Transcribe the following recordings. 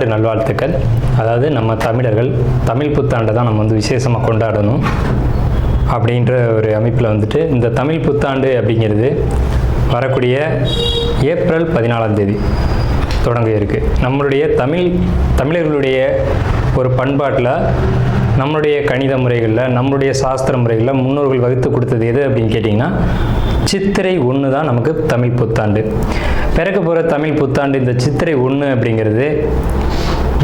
புத்தாண்டு நல்வாழ்த்துக்கள். அதாவது நம்ம தமிழர்கள் தமிழ் புத்தாண்டை தான் நம்ம வந்து விசேஷமாக கொண்டாடணும் அப்படின்ற ஒரு அமைப்பில் வந்துட்டு இந்த தமிழ் புத்தாண்டு அப்படிங்கிறது வரக்கூடிய ஏப்ரல் 14ஆம் தேதி தொடங்க இருக்குது. நம்மளுடைய தமிழர்களுடைய ஒரு பண்பாட்டில், நம்மளுடைய கணித முறைகளில், நம்மளுடைய சாஸ்திர முறைகளில் முன்னோர்கள் வகுத்து கொடுத்தது எது அப்படின்னு கேட்டிங்கன்னா சித்திரை 1 தான் நமக்கு தமிழ் புத்தாண்டு. பிறக்க போகிற தமிழ் புத்தாண்டு இந்த சித்திரை 1 அப்படிங்கிறது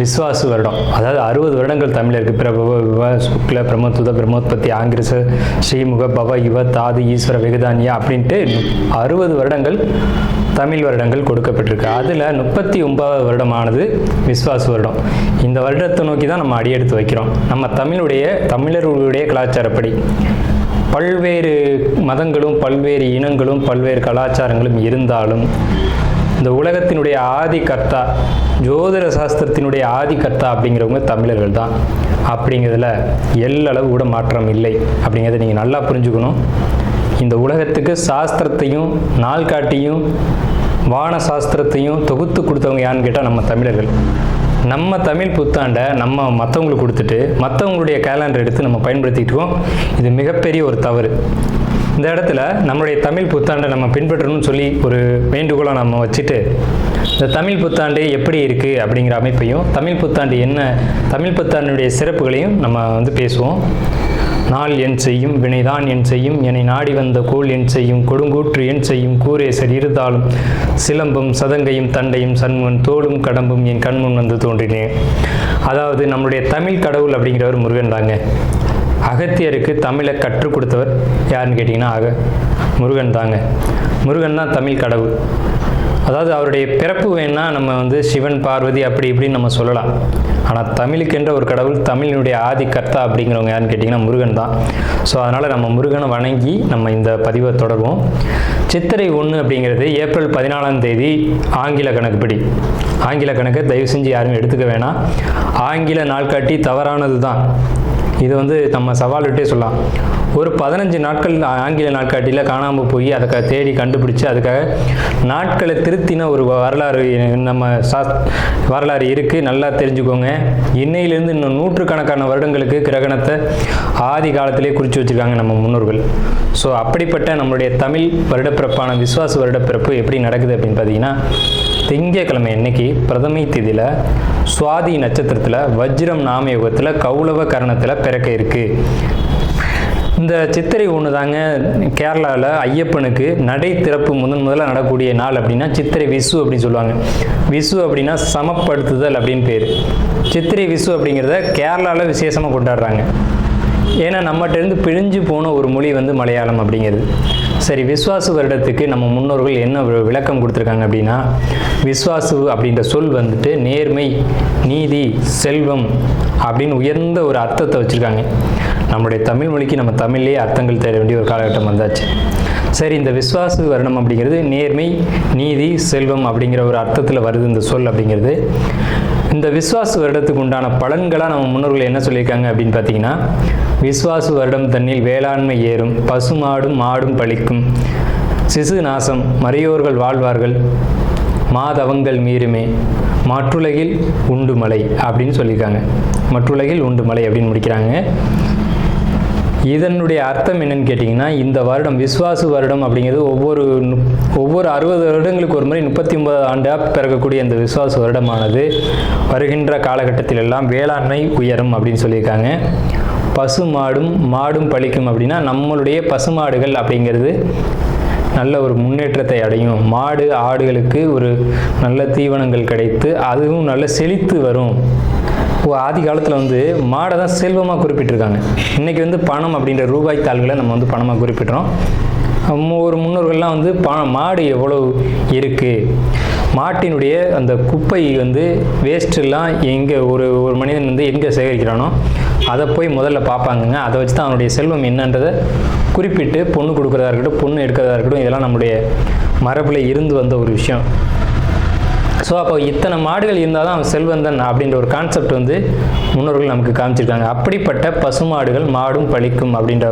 விஸ்வாசு வருடம். அதாவது 60 வருடங்கள் தமிழருக்கு பிரபவ விவ சுக்ல பிரமோத்துத பிரமோத்பத்தி ஆங்கிரச ஸ்ரீமுக பவ யுவ தாது ஈஸ்வர வெகுதானியா அப்படின்ட்டு 60 வருடங்கள் தமிழ் வருடங்கள் கொடுக்கப்பட்டிருக்கு. அதில் 39வது வருடமானது விஸ்வாசு வருடம். இந்த வருடத்தை நோக்கி தான் நம்ம அடியெடுத்து வைக்கிறோம். நம்ம தமிழர்களுடைய கலாச்சாரப்படி பல்வேறு மதங்களும் பல்வேறு இனங்களும் பல்வேறு கலாச்சாரங்களும் இருந்தாலும் இந்த உலகத்தினுடைய ஆதி கர்த்தா, ஜோதிட சாஸ்திரத்தினுடைய ஆதி கர்த்தா அப்படிங்கிறவங்க தமிழர்கள் தான். அப்படிங்கிறதுல எல்லளவு கூட மாற்றம் இல்லை. அப்படிங்கிறத நீங்கள் நல்லா புரிஞ்சுக்கணும். இந்த உலகத்துக்கு சாஸ்திரத்தையும் நாள்காட்டியும் வான சாஸ்திரத்தையும் தொகுத்து கொடுத்தவங்க யான்னு கேட்டால் நம்ம தமிழர்கள். நம்ம தமிழ் புத்தாண்டை நம்ம மற்றவங்களுக்கு கொடுத்துட்டு மற்றவங்களுடைய கேலண்டர் எடுத்து நம்ம பயன்படுத்திக்கிட்டு இருக்கோம். இது மிகப்பெரிய ஒரு தவறு. இந்த இடத்துல நம்மளுடைய தமிழ் புத்தாண்டை நம்ம பின்பற்றணும்னு சொல்லி ஒரு வேண்டுகோளை நம்ம வச்சுட்டு இந்த தமிழ் புத்தாண்டு எப்படி இருக்குது அப்படிங்கிற அமைப்பையும், தமிழ் புத்தாண்டு என்ன, தமிழ் புத்தாண்டுடைய சிறப்புகளையும் நம்ம வந்து பேசுவோம். நாள் என் செய்யும் வினைதான் என் செய்யும் என்னை நாடி வந்த கோள் என் செய்யும் கொடுங்கூற்று என் செய்யும் கூரேசர் இருந்தாலும் சிலம்பும் சதங்கையும் தண்டையும் சண்முன் தோளும் கடம்பும் என் கண்முன் வந்து தோன்றினேன். அதாவது நம்மளுடைய தமிழ் கடவுள் அப்படிங்கிறவர் முருகன் தாங்க. அகத்தியருக்கு தமிழை கற்றுக் கொடுத்தவர் யாருன்னு கேட்டிங்கன்னா முருகன் தாங்க. முருகன் தான் தமிழ் கடவுள். அதாவது அவருடைய பிறப்பு வேணா நம்ம வந்து சிவன் பார்வதி அப்படி இப்படின்னு நம்ம சொல்லலாம். ஆனால் தமிழுக்கென்ற ஒரு கடவுள், தமிழினுடைய ஆதி கர்த்தா அப்படிங்கிறவங்க யாருன்னு கேட்டிங்கன்னா முருகன் தான். ஸோ அதனால் நம்ம முருகனை வணங்கி நம்ம இந்த பதிவை தொடர்வோம். சித்திரை 1 அப்படிங்கிறது ஏப்ரல் 14ஆம் தேதி ஆங்கில கணக்குப்படி. ஆங்கில கணக்கை தயவு செஞ்சு யாரும் எடுத்துக்க வேணாம். ஆங்கில நாள்காட்டி தவறானது தான். இது வந்து நம்ம சவால் விட்டே சொல்லலாம். ஒரு 15 நாட்கள் ஆங்கில நாட்காட்டியில் காணாமல் போய் அதை தேடி கண்டுபிடிச்சி அதுக்காக நாட்களை திருத்தின ஒரு வரலாறு நம்ம வரலாறு இருக்குது. நல்லா தெரிஞ்சுக்கோங்க. இன்னையிலேருந்து இன்னும் நூற்றுக்கணக்கான வருடங்களுக்கு கிரகணத்தை ஆதி காலத்திலே குறித்து வச்சுருக்காங்க நம்ம முன்னோர்கள். ஸோ அப்படிப்பட்ட நம்மளுடைய தமிழ் வருடப்பிறப்பான விஸ்வாச வருடப்பிறப்பு எப்படி நடக்குது அப்படின்னு பார்த்தீங்கன்னா, திங்கட்கிழமை அன்னைக்கு பிரதமை திதியில் சுவாதி நட்சத்திரத்தில் வஜ்ரம் நாமயோகத்தில் கௌளவ கரணத்தில் பிறக்க இருக்குது. இந்த சித்திரை 1 தாங்க கேரளாவில் ஐயப்பனுக்கு நடை திறப்பு முதல்ல நடக்கக்கூடிய நாள். அப்படின்னா சித்திரை விசு அப்படின்னு சொல்லுவாங்க. விசு அப்படின்னா சமப்படுத்துதல் அப்படின்னு பேர். சித்திரை விசு அப்படிங்கிறத கேரளாவில் விசேஷமாக கொண்டாடுறாங்க. ஏன்னா நம்மகிட்டேருந்து பிழிஞ்சு போன ஒரு மொழி வந்து மலையாளம் அப்படிங்கிறது. சரி, விஸ்வாசு வருடத்துக்கு நம்ம முன்னோர்கள் என்ன விளக்கம் கொடுத்துருக்காங்க அப்படின்னா, விஸ்வாசு அப்படின்ற சொல் வந்துட்டு நேர்மை, நீதி, செல்வம் அப்படின்னு உயர்ந்த ஒரு அர்த்தத்தை வச்சுருக்காங்க. நம்மளுடைய தமிழ் மொழிக்கு நம்ம தமிழ்லேயே அர்த்தங்கள் தேட வேண்டிய ஒரு காலகட்டம் வந்தாச்சு. சரி, இந்த விஸ்வாசு வருடம் அப்படிங்கிறது நேர்மை, நீதி, செல்வம் அப்படிங்கிற ஒரு அர்த்தத்தில் வருது இந்த சொல் அப்படிங்கிறது. இந்த விஸ்வாசு வருடத்துக்கு உண்டான பலன்களாக நம்ம முன்னோர்கள் என்ன சொல்லியிருக்காங்க அப்படின்னு பார்த்தீங்கன்னா, விஸ்வாசு வருடம் தன்னில் வேளாண்மை ஏறும், பசுமாடும் மாடும் பழிக்கும், சிசு நாசம், மறையோர்கள் வாழ்வார்கள், மாதவங்கள் மீறுமே, மற்றுலகில் உண்டு மலை அப்படின்னு சொல்லியிருக்காங்க. மற்றுலகில் உண்டு மலை அப்படின்னு முடிக்கிறாங்க. இதனுடைய அர்த்தம் என்னன்னு கேட்டிங்கன்னா, இந்த வருடம் விஸ்வாசு வருடம் அப்படிங்கிறது ஒவ்வொரு 60 வருடங்களுக்கு ஒரு முறை 39 ஆண்டாக பிறக்கக்கூடிய இந்த விஸ்வாசு வருடமானது வருகின்ற காலகட்டத்தில் எல்லாம் வேளாண்மை உயரும் அப்படின்னு சொல்லியிருக்காங்க. பசு மாடும் பழிக்கும் அப்படின்னா நம்மளுடைய பசுமாடுகள் அப்படிங்கிறது நல்ல ஒரு முன்னேற்றத்தை அடையும். மாடு ஆடுகளுக்கு ஒரு நல்ல தீவனங்கள் கிடைத்து அதுவும் நல்ல செழித்து வரும். ஆதி காலத்தில் வந்து மாடை தான் செல்வமாக குறிப்பிட்டிருக்காங்க. இன்றைக்கி வந்து பணம் அப்படின்ற ரூபாய் தாள்களை நம்ம வந்து பணமாக குறிப்பிட்றோம். ஒரு முன்னோர்கள்லாம் வந்து மாடு எவ்வளோ இருக்குது, மாட்டினுடைய அந்த குப்பை வந்து வேஸ்ட்டெல்லாம் எங்கே ஒரு மனிதன் வந்து எங்கே சேகரிக்கிறானோ அதை போய் முதல்ல பார்ப்பாங்கங்க. அதை வச்சு தான் அவனுடைய செல்வம் என்னன்றதை குறிப்பிட்டு பொண்ணு கொடுக்குறதா இருக்கட்டும், பொண்ணு எடுக்கிறதா இருக்கட்டும், இதெல்லாம் நம்முடைய மரபில் இருந்து வந்த ஒரு விஷயம். ஸோ அப்போ இத்தனை மாடுகள் இருந்தால் தான் அவன் செல்வந்தன் அப்படின்ற ஒரு கான்செப்ட் வந்து முன்னோர்கள் நமக்கு காமிச்சிருக்காங்க. அப்படிப்பட்ட பசுமாடுகள் மாடும் பழிக்கும் அப்படின்ற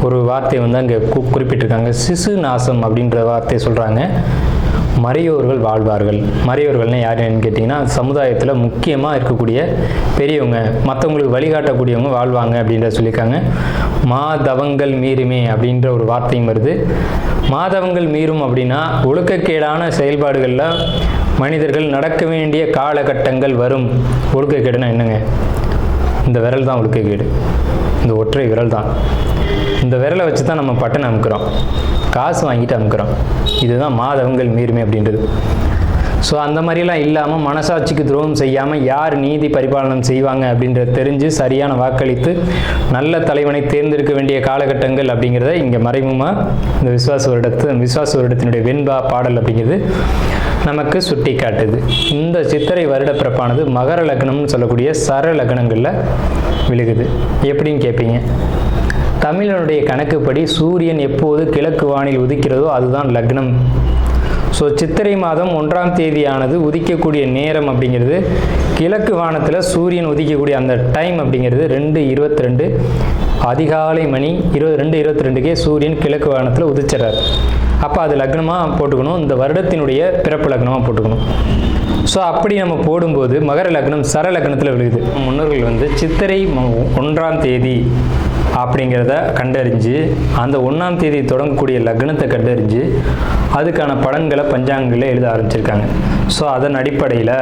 ஒரு வார்த்தையை வந்து அங்கே குறிப்பிட்டிருக்காங்க. சிசு நாசம் அப்படின்ற வார்த்தையை சொல்கிறாங்க. மறையோர்கள் வாழ்வார்கள். மறையோர்கள்னால் யாருன்னு கேட்டிங்கன்னா சமுதாயத்தில் முக்கியமாக இருக்கக்கூடிய பெரியவங்க, மற்றவங்களுக்கு வழிகாட்டக்கூடியவங்க வாழ்வாங்க அப்படின்றத சொல்லியிருக்காங்க. மாதவங்கள் மீறுமே அப்படின்ற ஒரு வார்த்தையும் வருது. மாதவங்கள் மீறும் அப்படின்னா ஒழுக்கக்கேடான செயல்பாடுகளில் மனிதர்கள் நடக்க வேண்டிய காலகட்டங்கள் வரும். ஒழுக்கக்கேடுனா என்னங்க? இந்த விரல் தான் ஒழுக்கக்கேடு. இந்த ஒற்றை விரல் தான். இந்த விரலை வச்சு தான் நம்ம பட்டன் அமுக்கிறோம், காசு வாங்கிட்டு அமுக்கிறோம். இதுதான் மாதவங்கள் மீறுமே அப்படின்றது. ஸோ அந்த மாதிரிலாம் இல்லாமல் மனசாட்சிக்கு துரோகம் செய்யாமல் யார் நீதி பரிபாலனம் செய்வாங்க அப்படின்றத தெரிஞ்சு சரியான வாக்களித்து நல்ல தலைவனை தேர்ந்தெடுக்க வேண்டிய காலகட்டங்கள் அப்படிங்கிறத இங்கே மறைமுகமாக இந்த விசுவாச வருடத்தினுடைய வெண்பா பாடல் அப்படிங்கிறது நமக்கு சுட்டி காட்டுது. இந்த சித்திரை வருட பிறப்பானது மகர லக்னம்னு சொல்லக்கூடிய சர லக்னங்களில் விழுகுது. எப்படின்னு கேட்பீங்க? தமிழனுடைய கணக்குப்படி சூரியன் எப்போது கிழக்கு வானில் உதிக்கிறதோ அதுதான் லக்னம். ஸோ சித்திரை மாதம் 1ஆம் தேதியானது உதிக்கக்கூடிய நேரம் அப்படிங்கிறது கிழக்கு வானத்தில் சூரியன் உதிக்கக்கூடிய அந்த டைம் அப்படிங்கிறது 2:22 அதிகாலை மணி 2:22க்கே சூரியன் கிழக்கு வானத்தில் உதிச்சிடறார். அப்போ அது லக்னமாக போட்டுக்கணும், இந்த வருடத்தினுடைய பிறப்பு லக்னமாக போட்டுக்கணும். ஸோ அப்படி நம்ம போடும்போது மகர லக்னம் சர லக்னத்தில் விழுகுது. முன்னோர்கள் சித்திரை 1ஆம் தேதி அப்படிங்கிறத கண்டறிஞ்சு அந்த 1ஆம் தேதி தொடங்கக்கூடிய லக்னத்தை கண்டறிஞ்சு அதுக்கான பலன்களை பஞ்சாங்கங்களில் எழுத ஆரம்பிச்சிருக்காங்க. ஸோ அதன் அடிப்படையில்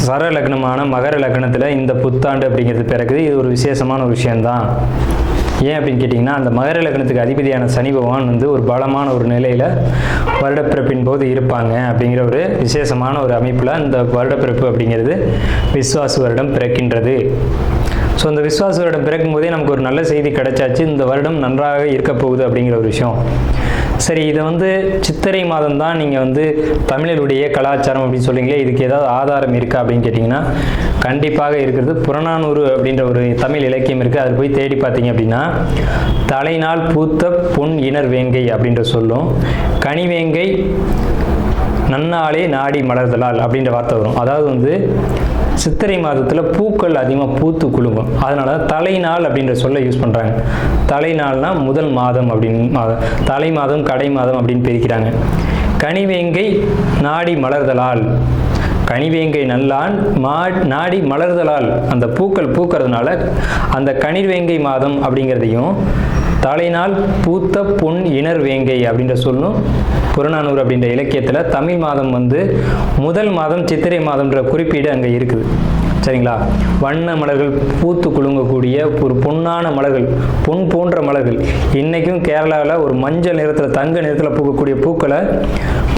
சர லக்னமான மகர லக்னத்தில் இந்த புத்தாண்டு அப்படிங்கிறது பிறகுது. இது ஒரு விசேஷமான ஒரு விஷயந்தான். ஏன் அப்படின்னு கேட்டிங்கன்னா, அந்த மகர லக்னத்துக்கு அதிபதியான சனி பகவான் ஒரு பலமான ஒரு நிலையில் வருடப்பிறப்பின் போது இருப்பாங்க அப்படிங்கிற ஒரு விசேஷமான ஒரு அமைப்பில் இந்த வருடப்பிறப்பு அப்படிங்கிறது விஸ்வாச வருடம் பிறக்கின்றது. ஸோ இந்த விஸ்வாச வருடம் பிறக்கும் போதே நமக்கு ஒரு நல்ல செய்தி கிடைச்சாச்சு, இந்த வருடம் நன்றாக இருக்க போகுது அப்படிங்கிற ஒரு விஷயம். சரி, இதை சித்திரை மாதம் தான் நீங்கள் தமிழருடைய கலாச்சாரம் அப்படின்னு சொல்லிங்களே, இதுக்கு ஏதாவது ஆதாரம் இருக்கா அப்படின்னு கேட்டிங்கன்னா கண்டிப்பாக இருக்கிறது. புறநானூறு அப்படின்ற ஒரு தமிழ் இலக்கியம் இருக்குது. அதில் போய் தேடி பார்த்தீங்க அப்படின்னா தலைநாள் பூத்த பொன் இனர் வேங்கை அப்படின்ற சொல்லும், கனிவேங்கை நன்னாளே நாடி மலர்தலால் அப்படின்ற வார்த்தை வரும். அதாவது சித்திரை மாதத்தில் பூக்கள் அதிகமாக பூத்து குலுங்கும். அதனால தலைநாள் அப்படின்ற சொல்ல யூஸ் பண்ணுறாங்க. தலைநாள்னா முதல் மாதம் அப்படின்னு, தலை மாதம் கடை மாதம் அப்படின்னு பிரிக்கிறாங்க. கனிவேங்கை நாடி மலர்தலால், கனிவேங்கை நல்லான் நாடி மலர்தலால், அந்த பூக்கள் பூக்கிறதுனால அந்த கனிவேங்கை மாதம் அப்படிங்கிறதையும் தலைநாள் பூத்த பொன் இனர் வேங்கை அப்படின்ற சொல்லும் புறநானூறு அப்படின்ற இலக்கியத்தில் தமிழ் மாதம் முதல் மாதம் சித்திரை மாதம்ன்ற குறிப்பீடு அங்கே இருக்குது. சரிங்களா? வண்ண மலர்கள் பூத்து குலுங்கக்கூடிய ஒரு பொன்னான மலர்கள், பொன் போன்ற மலர்கள். இன்றைக்கும் கேரளாவில் ஒரு மஞ்சள் நிறத்தில் தங்க நிறத்தில் பூக்கக்கூடிய பூக்களை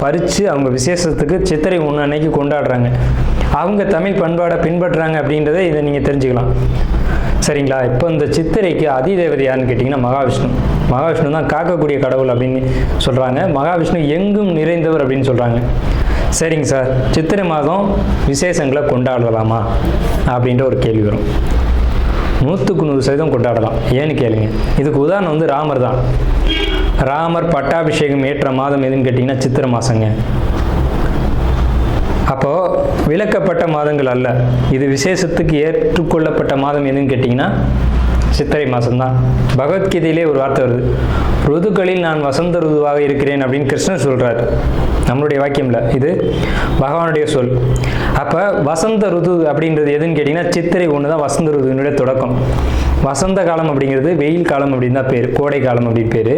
பறித்து அவங்க விசேஷத்துக்கு சித்திரை 1 அன்னைக்கு கொண்டாடுறாங்க. அவங்க தமிழ் பண்பாடை பின்பற்றுறாங்க அப்படின்றத இதை நீங்கள் தெரிஞ்சுக்கலாம். சரிங்களா? இப்போ இந்த சித்திரைக்கு அதிதேவதை யாருன்னு கேட்டிங்கன்னா மகாவிஷ்ணு. மகாவிஷ்ணு தான் காக்கக்கூடிய கடவுள் அப்படின்னு சொல்கிறாங்க. மகாவிஷ்ணு எங்கும் நிறைந்தவர் அப்படின்னு சொல்கிறாங்க. சரிங்க சார், சித்திரை மாதம் விசேஷங்களை கொண்டாடலாமா அப்படின்ற ஒரு கேள்வி வரும். 100% கொண்டாடலாம். ஏன்னு கேளுங்க. இதுக்கு உதாரணம் ராமர் தான். ராமர் பட்டாபிஷேகம் ஏற்ற மாதம் எதுன்னு கேட்டிங்கன்னா சித்திரை மாதங்க. அப்போது விலக்கப்பட்ட மாதங்கள் அல்ல, இது விசேஷத்துக்கு ஏற்றுக்கொள்ளப்பட்ட மாதம் எதுன்னு கேட்டிங்கன்னா சித்திரை மாதம்தான். பகவத்கீதையிலே ஒரு வார்த்தை வருது, ருதுக்களில் நான் வசந்த ருதுவாக இருக்கிறேன் அப்படின்னு கிருஷ்ணன் சொல்கிறார். நம்மளுடைய வாக்கியம் இல்லை, இது பகவானுடைய சொல். அப்போ வசந்த ருது அப்படின்றது எதுன்னு கேட்டிங்கன்னா சித்திரை 1 தான் வசந்த ருதுவினுடைய தொடக்கம். வசந்த காலம் அப்படிங்கிறது வெயில் காலம் அப்படின்னு தான் பேர், கோடை காலம் அப்படின்னு பேர்.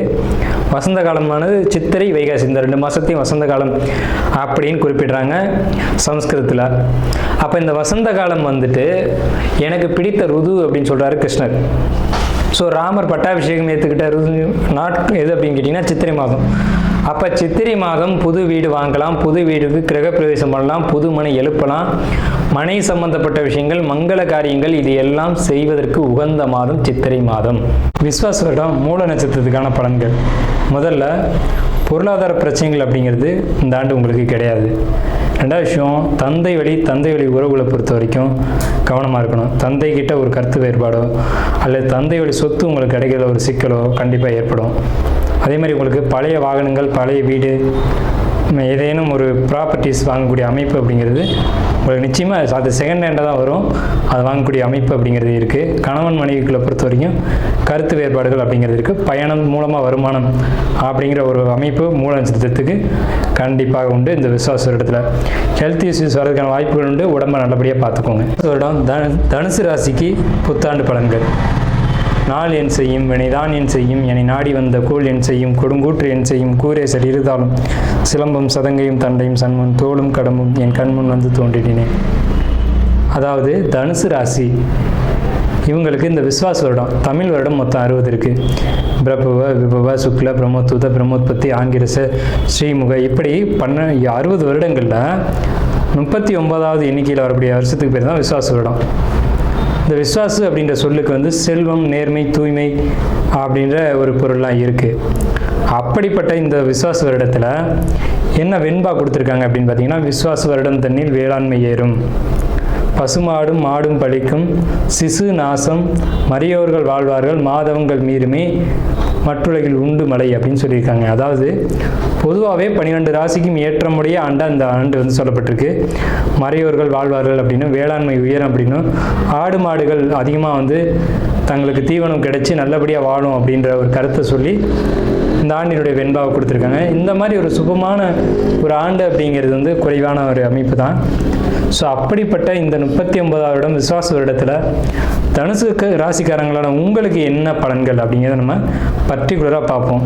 வசந்த காலமானது சித்திரை வைகாசி, இந்த 2 மாதத்தையும் வசந்த காலம் அப்படின்னு குறிப்பிடுறாங்க சமஸ்கிருதத்தில். அப்போ இந்த வசந்த காலம் எனக்கு பிடித்த ருது அப்படின்னு சொல்கிறாரு கிருஷ்ணர். ஸோ ராமர் பட்டாபிஷேகம் ஏற்றுக்கிட்ட ருது எது அப்படின்னு கேட்டிங்கன்னா சித்திரை மாதம். அப்போ சித்திரை மாதம் புது வீடு வாங்கலாம், புது வீடுக்கு கிரகப்பிரவேசம் பண்ணலாம், புது மனை எழுப்பலாம், மனை சம்பந்தப்பட்ட விஷயங்கள், மங்கள காரியங்கள், இது எல்லாம் செய்வதற்கு உகந்த மாதம் சித்திரை மாதம். விஸ்வாச வருடம் மூல நட்சத்திரத்துக்கான பலன்கள். முதல்ல பொருளாதார பிரச்சனைகள் அப்படிங்கிறது இந்த ஆண்டு உங்களுக்கு கிடையாது. ரெண்டாவது விஷயம், தந்தை வழி உறவுகளை பொறுத்த வரைக்கும் கவனமாக இருக்கணும். தந்தை கிட்ட ஒரு கருத்து வேறுபாடோ அல்லது தந்தை வழி சொத்து உங்களுக்கு கிடைக்கிற ஒரு சிக்கலோ கண்டிப்பாக ஏற்படும். அதே மாதிரி உங்களுக்கு பழைய வாகனங்கள், பழைய வீடு, ஏதேனும் ஒரு ப்ராப்பர்ட்டிஸ் வாங்கக்கூடிய அமைப்பு அப்படிங்கிறது உங்களுக்கு நிச்சயமாக அது செகண்ட் ஹேண்டாக தான் வரும். அது வாங்கக்கூடிய அமைப்பு அப்படிங்கிறது இருக்குது. கணவன் மனைவிக்குள்ளே பொறுத்த வரைக்கும் கருத்து வேறுபாடுகள் அப்படிங்கிறது இருக்குது. பயணம் மூலமாக வருமானம் அப்படிங்கிற ஒரு அமைப்பு மூல நட்சத்திரத்துக்கு கண்டிப்பாக உண்டு. இந்த விசுவாச இடத்துல ஹெல்த் இஷ்யூஸ் வர்றதுக்கான வாய்ப்புகள் உண்டு. உடம்பை நல்லபடியாக பார்த்துக்கோங்க. வருடம் தனுசு ராசிக்கு புத்தாண்டு பலன்கள். நாள் என் செய்யும் வினைதான் என் செய்யும் என்னை நாடி வந்த கோள் என் செய்யும் கொடுங்கூற்று என் செய்யும் கூரேசர் இருதாலும் சிலம்பும் சதங்கையும் தண்டையும் சண்முன் தோளும் கடம்பும் என் கண்முன் வந்து தோன்றினேன். அதாவது தனுசு ராசி இவங்களுக்கு இந்த விஸ்வாச வருடம், தமிழ் வருடம் மொத்தம் 60 இருக்குது. பிரபவ விபவ சுக்ல பிரம்மோத்துத பிரம்மோத்பத்தி ஆங்கிரச ஸ்ரீமுக இப்படி 60 வருடங்களில் 39வது எண்ணிக்கையில் வரக்கூடிய வருஷத்துக்கு பேர் தான் விஸ்வாச வருடம். இந்த விஸ்வாசு அப்படின்ற சொல்லுக்கு வந்து செல்வம், நேர்மை, தூய்மை அப்படின்ற ஒரு பொருள்லாம் இருக்குது. அப்படிப்பட்ட இந்த விஸ்வாச வருடத்தில் என்ன வெண்பா கொடுத்துருக்காங்க அப்படின்னு பார்த்தீங்கன்னா, விஸ்வாச வருடம் தண்ணில் வேளாண்மை ஏறும், பசுமாடும் மாடும் பழிக்கும், சிசு நாசம், மரியோர்கள் வாழ்வார்கள், மாதவங்கள் மீறுமே, மற்றுலகில் உண்டு மலை அப்படின்னு சொல்லியிருக்காங்க. அதாவது பொதுவாகவே 12 ராசிக்கும் ஏற்றமுடைய ஆண்டா இந்த ஆண்டு வந்து சொல்லப்பட்டிருக்கு. மறையோர்கள் வாழ்வார்கள் அப்படின்னு, வேளாண்மை உயரம் அப்படின்னு, ஆடு மாடுகள் அதிகமாக வந்து தங்களுக்கு தீவனம் கிடைச்சி நல்லபடியாக வாழும் அப்படின்ற ஒரு கருத்தை சொல்லி இந்த ஆண்டினுடைய வெண்பாவை கொடுத்துருக்காங்க. இந்த மாதிரி ஒரு சுபமான ஒரு ஆண்டு அப்படிங்கிறது வந்து குறைவான ஒரு அமைப்பு தான். ஸோ அப்படிப்பட்ட இந்த 39வது வருடம் விசுவாச வருடத்தில் தனுசு ராசிக்காரங்களான உங்களுக்கு என்ன பலன்கள் அப்படிங்கிறத நம்ம பர்டிகுலராக பார்ப்போம்.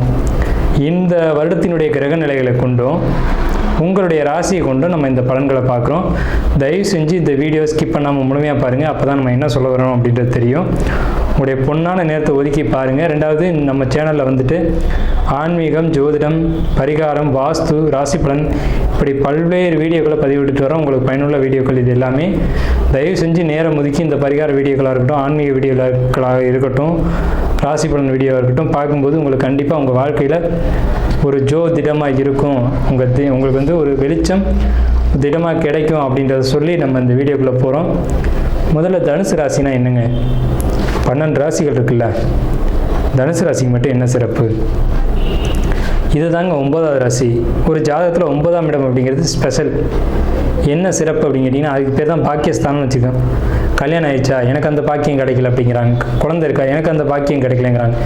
இந்த வருடத்தினுடைய கிரக நிலைகளை கொண்டும் உங்களுடைய ராசியை கொண்டும் நம்ம இந்த பலன்களை பார்க்குறோம். தயவு செஞ்சு இந்த வீடியோ ஸ்கிப் பண்ணாமல் முழுமையாக பாருங்கள். அப்போ தான் நம்ம என்ன சொல்ல வரோம் அப்படின்றது தெரியும். உங்களுடைய பொன்னான நேரத்தை ஒதுக்கி பாருங்கள். ரெண்டாவது, நம்ம சேனலில் வந்துட்டு ஆன்மீகம், ஜோதிடம், பரிகாரம், வாஸ்து, ராசி பலன் இப்படி பல்வேறு வீடியோக்களை பதிவிட்டு வரோம். உங்களுக்கு பயனுள்ள வீடியோக்கள் இது எல்லாமே. தயவு செஞ்சு நேரம் ஒதுக்கி இந்த பரிகார வீடியோக்களாக இருக்கட்டும், ஆன்மீக வீடியோக்களாக இருக்கட்டும், ராசி பலன் வீடியோவாக இருக்கட்டும் பார்க்கும்போது உங்களுக்கு கண்டிப்பாக உங்கள் வாழ்க்கையில் ஒரு திடமாக இருக்கும். உங்களுக்கு வந்து ஒரு வெளிச்சம் திடமாக கிடைக்கும் அப்படின்றத சொல்லி நம்ம இந்த வீடியோக்குள்ளே போகிறோம். முதல்ல தனுசு ராசினா என்னங்க? 12 ராசிகள் இருக்குல்ல, தனுசு ராசிக்கு மட்டும் என்ன சிறப்பு? இது தாங்க 9வது ராசி. ஒரு ஜாதகத்தில் 9ஆம் இடம் அப்படிங்கிறது ஸ்பெஷல். என்ன சிறப்பு அப்படின்னு கேட்டிங்கன்னா, அதுக்கு பேர் தான் பாக்கியஸ்தானம்னு வச்சுக்கோங்க. கல்யாணம் ஆயிடுச்சா, எனக்கு அந்த பாக்கியம் கிடைக்கல அப்படிங்கிறாங்க. குழந்தை இருக்கா, எனக்கு அந்த பாக்கியம் கிடைக்கலங்கிறாங்க.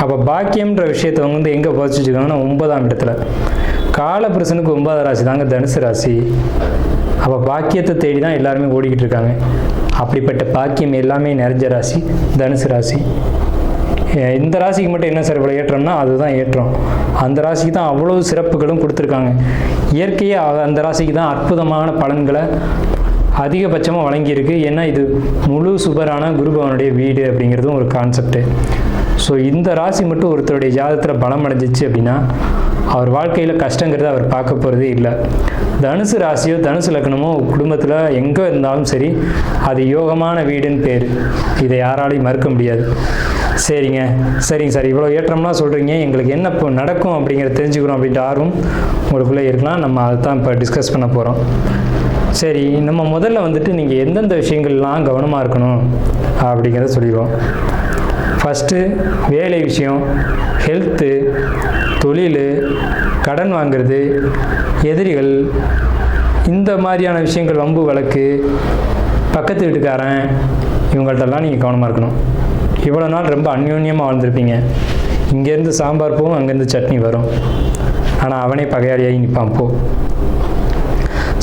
அப்போ பாக்கியம்ன்ற விஷயத்தை வந்து எங்கே பதிச்சு வச்சுக்கோங்கன்னா 9ஆம் இடத்துல. காலபுருஷனுக்கு 9வது ராசி தாங்க தனுசு ராசி. அப்போ பாக்கியத்தை தேடி தான் எல்லாருமே ஓடிக்கிட்டு இருக்காங்க. அப்படிப்பட்ட பாக்கியம் எல்லாமே நிறைஞ்ச ராசி தனுசு ராசி. இந்த ராசிக்கு மட்டும் என்ன சிறப்பு ஏற்றம்னா அதுதான் ஏற்றம். அந்த ராசிக்கு தான் அவ்வளவு சிறப்புகளும் கொடுத்துருக்காங்க. இயற்கையாக அந்த ராசிக்கு தான் அற்புதமான பலன்களை அதிகபட்சமாக வழங்கியிருக்கு. ஏன்னா இது முழு சுபரான குருபவனுடைய வீடு அப்படிங்கிறதும் ஒரு கான்செப்டு. ஸோ இந்த ராசி மட்டும் ஒருத்தருடைய ஜாதகத்தில் பலம் அடைஞ்சிச்சு அப்படின்னா அவர் வாழ்க்கையில் கஷ்டங்கிறத அவர் பார்க்க போகிறதே இல்லை. தனுசு ராசியோ தனுசு லக்னமோ குடும்பத்தில் எங்கே இருந்தாலும் சரி, அது யோகமான வீடுன்னு பேர். இதை யாராலையும் மறுக்க முடியாது. சரிங்க சார், இவ்வளோ ஏற்றம்லாம் சொல்கிறீங்க, எங்களுக்கு என்ன இப்போ நடக்கும் அப்படிங்கிறத தெரிஞ்சுக்கிறோம் அப்படின்ற ஆர்வம் உங்களுக்குள்ளே இருக்கலாம். நம்ம அதை தான் இப்போ டிஸ்கஸ் பண்ண போகிறோம். சரி, நம்ம முதல்ல வந்துட்டு நீங்கள் எந்தெந்த விஷயங்கள்லாம் கவனமாக இருக்கணும் அப்படிங்கிறத சொல்லிடுவோம். ஃபஸ்ட்டு வேலை விஷயம், ஹெல்த்து, தொழில், கடன் வாங்கிறது, எதிரிகள், இந்த மாதிரியான விஷயங்கள், வம்பு வழக்கு, பக்கத்து வீட்டுக்காரன், இவங்கள்ட்டெல்லாம் நீங்கள் கவனமாக இருக்கணும். இவ்வளோ நாள் ரொம்ப அந்யோன்யமாக வாழ்ந்துருப்பீங்க. இங்கேருந்து சாம்பார் போகும், அங்கேருந்து சட்னி வரும். ஆனால் அவனே பகையாளியாகி நிற்பான்.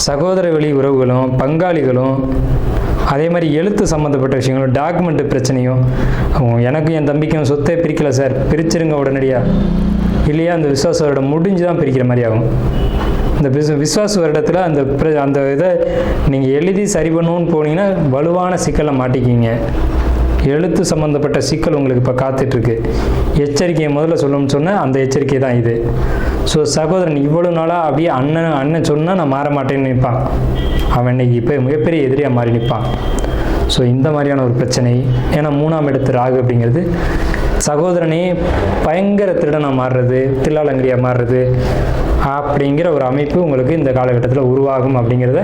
சகோதர வழி உறவுகளும் பங்காளிகளும் அதே மாதிரி எழுத்து சம்மந்தப்பட்ட விஷயங்களும் டாக்குமெண்ட்டு பிரச்சனையும், எனக்கும் என் தம்பிக்கும் சொத்தை பிரிக்கலை சார், பிரிச்சிருங்க உடனடியாக, இல்லையா அந்த விசுவாச வருடம் முடிஞ்சு தான் பிரிக்கிற மாதிரி ஆகும். இந்த விசுவாச வருடத்தில் அந்த இதை நீங்கள் எழுதி சரி பண்ணணும்னு போனீங்கன்னா வலுவான சிக்கலை மாட்டிக்கிங்க. எழுத்து சம்மந்தப்பட்ட சிக்கல் உங்களுக்கு இப்போ காத்துட்ருக்கு. எச்சரிக்கையை முதல்ல சொல்லணும்னு சொன்னால் அந்த எச்சரிக்கை தான் இது. ஸோ சகோதரன் இவ்வளோ நாளாக அப்படியே அண்ணன் சொன்னால் நான் மாற மாட்டேன்னு நிற்பான். அவன் இன்னைக்கு இப்போ மிகப்பெரிய எதிரியாக மாறி நிற்பான். ஸோ இந்த மாதிரியான ஒரு பிரச்சனை. ஏன்னா 3ஆம் இடத்து ராகு அப்படிங்கிறது சகோதரனே பயங்கர திருடனாக மாறுறது, தில்லாலங்கரியாக மாறுறது அப்படிங்கிற ஒரு அமைப்பு உங்களுக்கு இந்த காலகட்டத்தில் உருவாகும் அப்படிங்கிறத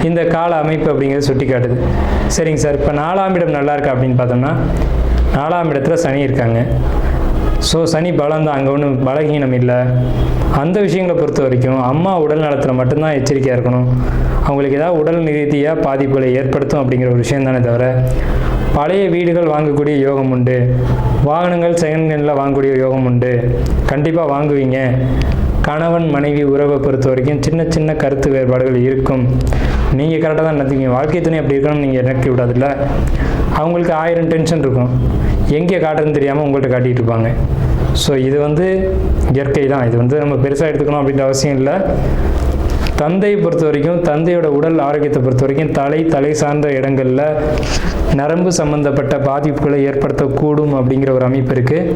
இந்த கால அமைப்பு அப்படிங்கிறது சுட்டி காட்டுது. சரிங்க சார், இப்போ 4ஆம் இடம் நல்லா இருக்கா அப்படின்னு பார்த்தோம்னா 4ஆம் இடத்துல சனி இருக்காங்க. ஸோ சனி பலம் தான், அங்கே ஒன்றும் பலகீனம் இல்லை. அந்த விஷயங்களை பொறுத்த வரைக்கும் அம்மா உடல் நலத்தில் மட்டும்தான் எச்சரிக்கையாக இருக்கணும். அவங்களுக்கு ஏதாவது உடல் ரீதியாக பாதிப்புகளை ஏற்படுத்தும் அப்படிங்கிற ஒரு விஷயம் தானே தவிர, பழைய வீடுகள் வாங்கக்கூடிய யோகம் உண்டு, வாகனங்கள் செகண்ட் ஹேண்டில் வாங்கக்கூடிய யோகம் உண்டு, கண்டிப்பாக வாங்குவீங்க. கணவன் மனைவி உறவை பொறுத்த வரைக்கும் சின்ன சின்ன கருத்து வேறுபாடுகள் இருக்கும். நீங்கள் கரெக்டாக தான் நடத்துவீங்க. வாழ்க்கை துணை அப்படி இருக்கணும்னு நீங்கள் இறக்கி விடாதில்ல. அவங்களுக்கு 1000 டென்ஷன் இருக்கும், எங்கே காட்டுறதுன்னு தெரியாமல் உங்கள்கிட்ட காட்டிகிட்டு இருப்பாங்க. ஸோ இது இயற்கை தான். இது நம்ம பெருசாக எடுத்துக்கணும் அப்படின்ற அவசியம் இல்லை. தந்தையை பொறுத்த வரைக்கும், தந்தையோட உடல் ஆரோக்கியத்தை பொறுத்த வரைக்கும் தலை சார்ந்த இடங்களில் நரம்பு சம்பந்தப்பட்ட பாதிப்புகளை ஏற்படுத்தக்கூடும் அப்படிங்கிற ஒரு அமைப்பு இருக்குது.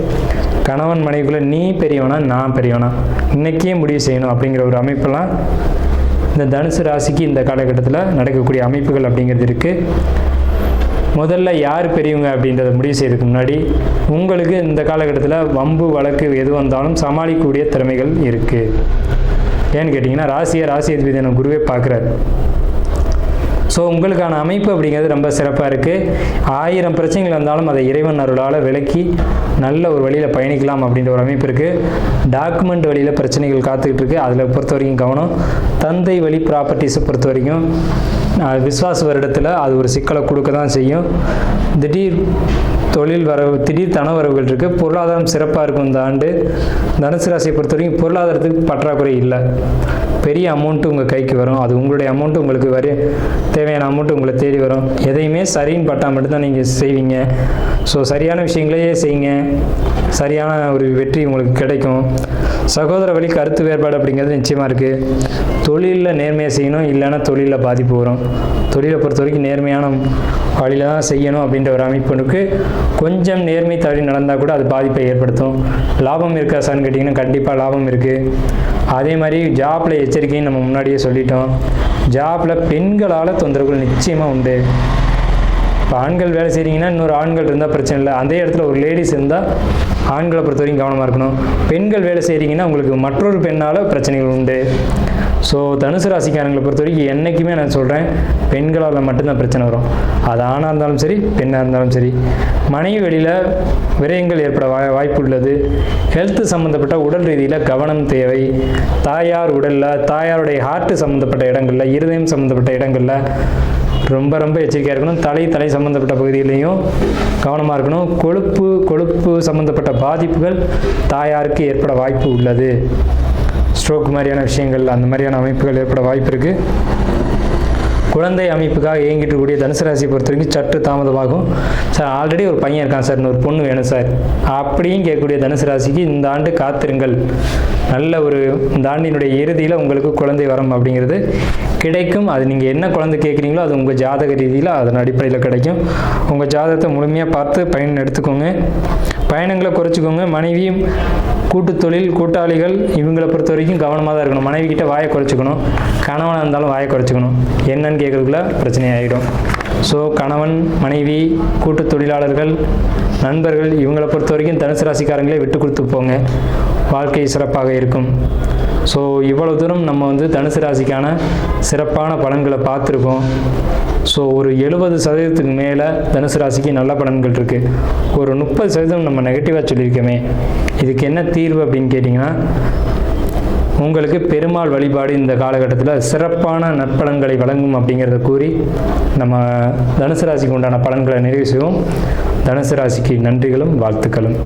கணவன் மனைவிக்குள்ளே நீ பெரியவனா நான் பெரியவனா இன்றைக்கே முடிவு செய்யணும் அப்படிங்கிற ஒரு அமைப்பெல்லாம் இந்த தனுசு ராசிக்கு இந்த காலகட்டத்தில் நடக்கக்கூடிய அமைப்புகள் அப்படிங்கிறது இருக்குது. முதல்ல யார் பெரியவங்க அப்படின்றத முடிவு செய்யறதுக்கு முன்னாடி உங்களுக்கு இந்த காலகட்டத்தில் வம்பு வழக்கு எது வந்தாலும் சமாளிக்கக்கூடிய திறமைகள் இருக்குது. ஏன்னு கேட்டிங்கன்னா ராசி அதிபதி குருவே பார்க்குறாரு. ஸோ உங்களுக்கான அமைப்பு அப்படிங்கிறது ரொம்ப சிறப்பாக இருக்குது. 1000 பிரச்சனைகள் இருந்தாலும் அதை இறைவன் அருளால் விலக்கி நல்ல ஒரு வழியில் பயணிக்கலாம் அப்படின்ற ஒரு அமைப்பு இருக்குது. டாக்குமெண்ட் வழியில் பிரச்சனைகள் காத்துக்கிட்டு இருக்குது, அதில் பொறுத்த வரைக்கும் கவனம். தந்தை வழி ப்ராப்பர்ட்டிஸை பொறுத்த வரைக்கும் விஸ்வாச வருடத்தில் அது ஒரு சிக்கலை கொடுக்க தான் செய்யும். திடீர் தொழில் வரவு, திடீர் தன வரவுகள் இருக்குது. பொருளாதாரம் சிறப்பாக இருக்கும். இந்த ஆண்டு தனுசு ராசியை பொறுத்த வரைக்கும் பொருளாதாரத்துக்கு பற்றாக்குறை இல்லை. பெரிய அமௌண்ட்டு உங்கள் கைக்கு வரும். அது உங்களுடைய அமௌண்ட்டு உங்களுக்கு தேவையான அமௌண்ட்டு உங்களை தேடி வரும். எதையுமே சரின்னு பட்டால் மட்டும்தான் நீங்கள் செய்வீங்க. ஸோ சரியான விஷயங்களையே செய்யுங்க, சரியான ஒரு வெற்றி உங்களுக்கு கிடைக்கும். சகோதர வழி கருத்து வேறுபாடு அப்படிங்கிறது நிச்சயமாக இருக்குது. தொழிலில் நேர்மையாக செய்யணும், இல்லைன்னா தொழிலில் பாதிப்பு வரும். தொழிலை பொறுத்த வரைக்கும் நேர்மையான வழியில் தான் செய்யணும் அப்படின்ற ஒரு அமைப்புக்கு கொஞ்சம் நேர்மை தவறி நடந்தால் கூட அது பாதிப்பை ஏற்படுத்தும். லாபம் இருக்கா சார்னு கேட்டிங்கன்னா கண்டிப்பாக லாபம் இருக்குது. அதே மாதிரி ஜாப்பில் எச்சரிக்கைன்னு நம்ம முன்னாடியே சொல்லிட்டோம். ஜாப்பில் பெண்களால் தொந்தரவுகள் நிச்சயமாக உண்டு. இப்போ ஆண்கள் வேலை செய்கிறீங்கன்னா இன்னொரு ஆண்கள் இருந்தால் பிரச்சனை இல்லை. அதே இடத்துல ஒரு லேடிஸ் இருந்தால் ஆண்களை பொறுத்த வரைக்கும் கவனமாக இருக்கணும். பெண்கள் வேலை செய்கிறீங்கன்னா உங்களுக்கு மற்றொரு பெண்ணால் பிரச்சனைகள் உண்டு. ஸோ தனுசு ராசிக்காரங்களை பொறுத்த வரைக்கும் என்றைக்குமே நான் சொல்கிறேன், பெண்களால் மட்டும்தான் பிரச்சனை வரும். அது ஆணாக இருந்தாலும் சரி, பெண்ணாக இருந்தாலும் சரி. மனைவி வெளியில் விரயங்கள் ஏற்பட வாய்ப்பு உள்ளது. ஹெல்த்து சம்மந்தப்பட்ட உடல் ரீதியில் கவனம் தேவை. தாயார் உடலில், தாயாருடைய ஹார்ட்டு சம்மந்தப்பட்ட இடங்களில், இருதயம் சம்மந்தப்பட்ட இடங்களில் ரொம்ப எச்சரிக்கையாக இருக்கணும். தலை சம்மந்தப்பட்ட பகுதியிலையும் கவனமாக இருக்கணும். கொழுப்பு சம்மந்தப்பட்ட பாதிப்புகள் தாயாருக்கு ஏற்பட வாய்ப்பு உள்ளது. ஸ்ட்ரோக் மாதிரியான விஷயங்கள், அந்த மாதிரியான அமைப்புகள் ஏற்பட வாய்ப்பு இருக்குது. குழந்தை அமைப்புக்காக இயங்கிட்டு கூடிய தனுசு ராசியை பொறுத்த வரைக்கும் சற்று தாமதமாகும். சார் ஆல்ரெடி ஒரு பையன் இருக்கான் சார், இன்னொரு பொண்ணு வேணும் சார் அப்படியும் கேட்கக்கூடிய தனுசு ராசிக்கு இந்த ஆண்டு காத்திருங்கள். நல்ல ஒரு இந்த ஆண்டினுடைய இறுதியில் உங்களுக்கு குழந்தை வரம் அப்படிங்கிறது கிடைக்கும். அது நீங்கள் என்ன குழந்தை கேட்குறீங்களோ அது உங்கள் ஜாதக ரீதியில் அதன் அடிப்படையில் கிடைக்கும். உங்கள் ஜாதகத்தை முழுமையாக பார்த்து பயன் எடுத்துக்கோங்க. பயணங்களை குறைச்சிக்கோங்க. மனைவியும் கூட்டு தொழில் கூட்டாளிகள் இவங்களை பொறுத்த வரைக்கும் கவனமாக தான் இருக்கணும். மனைவி கிட்ட வாயை குறைச்சிக்கணும். கணவனாக இருந்தாலும் வாயை குறைச்சிக்கணும். என்னன்னு கேட்கறதுக்குள்ள பிரச்சனை ஆகிடும். ஸோ கணவன் மனைவி கூட்டு தொழிலாளர்கள் நண்பர்கள் இவங்களை பொறுத்த வரைக்கும் தனுசு ராசிக்காரங்களே விட்டு கொடுத்து போங்க, வாழ்க்கை சிறப்பாக இருக்கும். ஸோ இவ்வளவு தூரம் நம்ம தனுசு ராசிக்கான சிறப்பான பலன்களை பார்த்துருக்கோம். ஸோ ஒரு 70% மேலே தனுசு ராசிக்கு நல்ல பலன்கள் இருக்குது. ஒரு 30% நம்ம நெகட்டிவாக சொல்லியிருக்கோமே, இதுக்கு என்ன தீர்வு அப்படின்னு கேட்டிங்கன்னா, உங்களுக்கு பெருமாள் வழிபாடு இந்த காலகட்டத்தில் சிறப்பான நற்பலன்களை வழங்கும் அப்படிங்கிறத கூறி நம்ம தனுசு ராசிக்கு உண்டான பலன்களை நிறைவு செய்வோம். தனுசு ராசிக்கு நன்றிகளும் வாழ்த்துக்களும்.